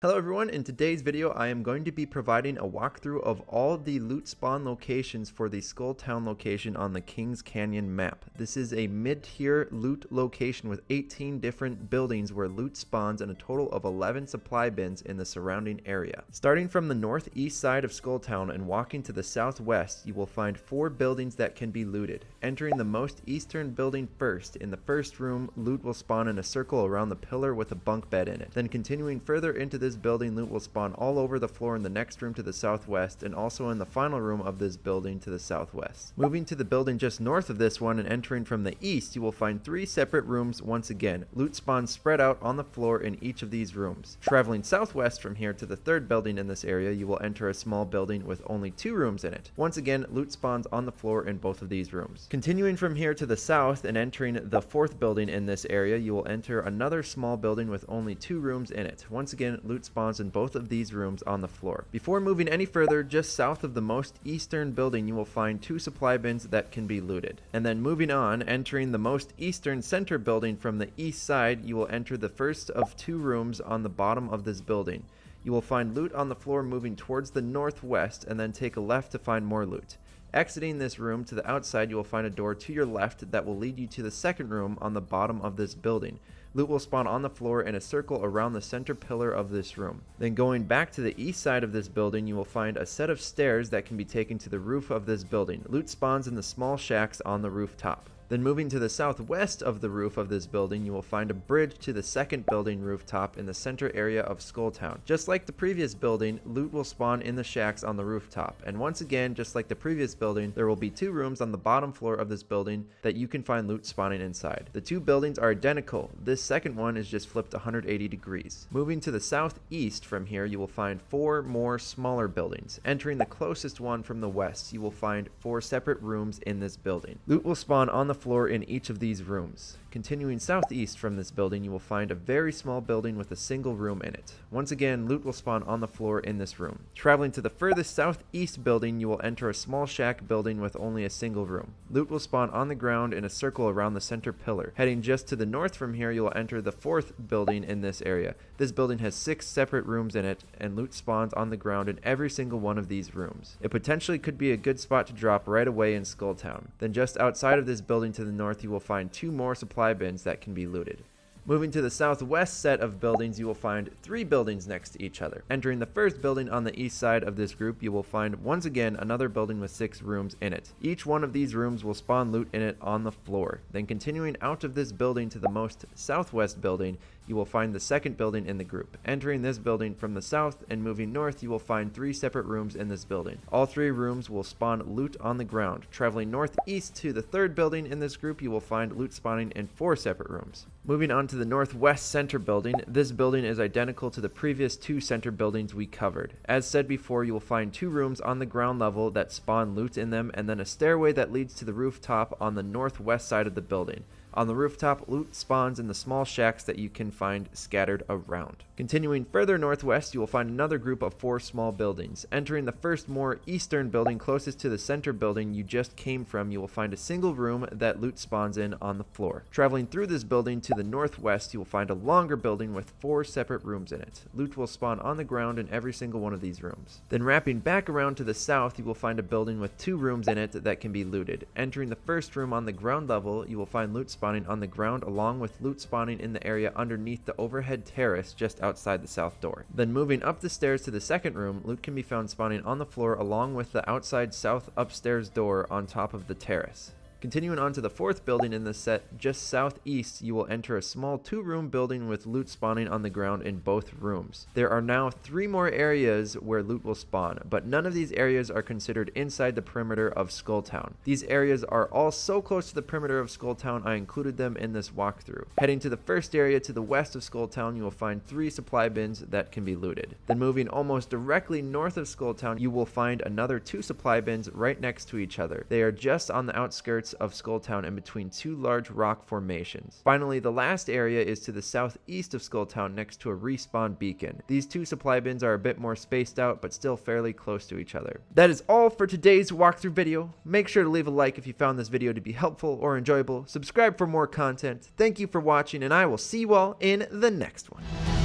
Hello everyone, in today's video I am going to be providing a walkthrough of all the loot spawn locations for the Skull Town location on the Kings Canyon map. This is a mid-tier loot location with 18 different buildings where loot spawns and a total of 11 supply bins in the surrounding area. Starting from the northeast side of Skull Town and walking to the southwest, you will find 4 buildings that can be looted. Entering the most eastern building first, in the first room, loot will spawn in a circle around the pillar with a bunk bed in it. Then continuing further into this building, loot will spawn all over the floor in the next room to the southwest and also in the final room of this building to the southwest. Moving to the building just north of this one and entering from the east, you will find 3 separate rooms once again. Loot spawns spread out on the floor in each of these rooms. Traveling southwest from here to the third building in this area, you will enter a small building with only 2 rooms in it. Once again, loot spawns on the floor in both of these rooms. Continuing from here to the south and entering the 4th building in this area, you will enter another small building with only 2 rooms in it. Once again, loot spawns in both of these rooms on the floor. Before moving any further, just south of the most eastern building, you will find 2 supply bins that can be looted. And then moving on, entering the most eastern center building from the east side, you will enter the first of 2 rooms on the bottom of this building. You will find loot on the floor moving towards the northwest and then take a left to find more loot. Exiting this room to the outside, you will find a door to your left that will lead you to the second room on the bottom of this building. Loot will spawn on the floor in a circle around the center pillar of this room. Then going back to the east side of this building, you will find a set of stairs that can be taken to the roof of this building. Loot spawns in the small shacks on the rooftop. Then moving to the southwest of the roof of this building, you will find a bridge to the second building rooftop in the center area of Skull Town. Just like the previous building, loot will spawn in the shacks on the rooftop. And once again, just like the previous building, there will be 2 rooms on the bottom floor of this building that you can find loot spawning inside. The 2 buildings are identical. This second one is just flipped 180 degrees. Moving to the southeast from here, you will find 4 more smaller buildings. Entering the closest one from the west, you will find 4 separate rooms in this building. Loot will spawn on the floor in each of these rooms. Continuing southeast from this building, you will find a very small building with a single room in it. Once again, loot will spawn on the floor in this room. Traveling to the furthest southeast building, you will enter a small shack building with only a single room. Loot will spawn on the ground in a circle around the center pillar. Heading just to the north from here, you will enter the 4th building in this area. This building has 6 separate rooms in it, and loot spawns on the ground in every single one of these rooms. It potentially could be a good spot to drop right away in Skull Town. Then just outside of this building to the north, you will find 2 more supply bins that can be looted. Moving to the southwest set of buildings, you will find 3 buildings next to each other. Entering the first building on the east side of this group, you will find once again another building with 6 rooms in it. Each one of these rooms will spawn loot in it on the floor. Then continuing out of this building to the most southwest building, you will find the second building in the group. Entering this building from the south and moving north, you will find 3 separate rooms in this building. All 3 rooms will spawn loot on the ground. Traveling northeast to the 3rd building in this group, you will find loot spawning in 4 separate rooms. Moving on to the northwest center building, this building is identical to the previous 2 center buildings we covered. As said before, you will find 2 rooms on the ground level that spawn loot in them, and then a stairway that leads to the rooftop on the northwest side of the building. On the rooftop, loot spawns in the small shacks that you can find scattered around. Continuing further northwest, you will find another group of 4 small buildings. Entering the first more eastern building closest to the center building you just came from, you will find a single room that loot spawns in on the floor. Traveling through this building to the northwest, you will find a longer building with 4 separate rooms in it. Loot will spawn on the ground in every single one of these rooms. Then wrapping back around to the south, you will find a building with 2 rooms in it that can be looted. Entering the first room on the ground level, you will find loot spawning on the ground along with loot spawning in the area underneath the overhead terrace just outside the south door. Then moving up the stairs to the second room, loot can be found spawning on the floor along with the outside south upstairs door on top of the terrace. Continuing on to the 4th building in this set, just southeast, you will enter a small 2-room building with loot spawning on the ground in both rooms. There are now 3 more areas where loot will spawn, but none of these areas are considered inside the perimeter of Skull Town. These areas are all so close to the perimeter of Skull Town, I included them in this walkthrough. Heading to the first area to the west of Skull Town, you will find 3 supply bins that can be looted. Then moving almost directly north of Skull Town, you will find another 2 supply bins right next to each other. They are just on the outskirts of Skull Town in between 2 large rock formations. Finally, the last area is to the southeast of Skull Town next to a respawn beacon. These 2 supply bins are a bit more spaced out but still fairly close to each other. That is all for today's walkthrough video. Make sure to leave a like if you found this video to be helpful or enjoyable. Subscribe for more content. Thank you for watching, and I will see you all in the next one.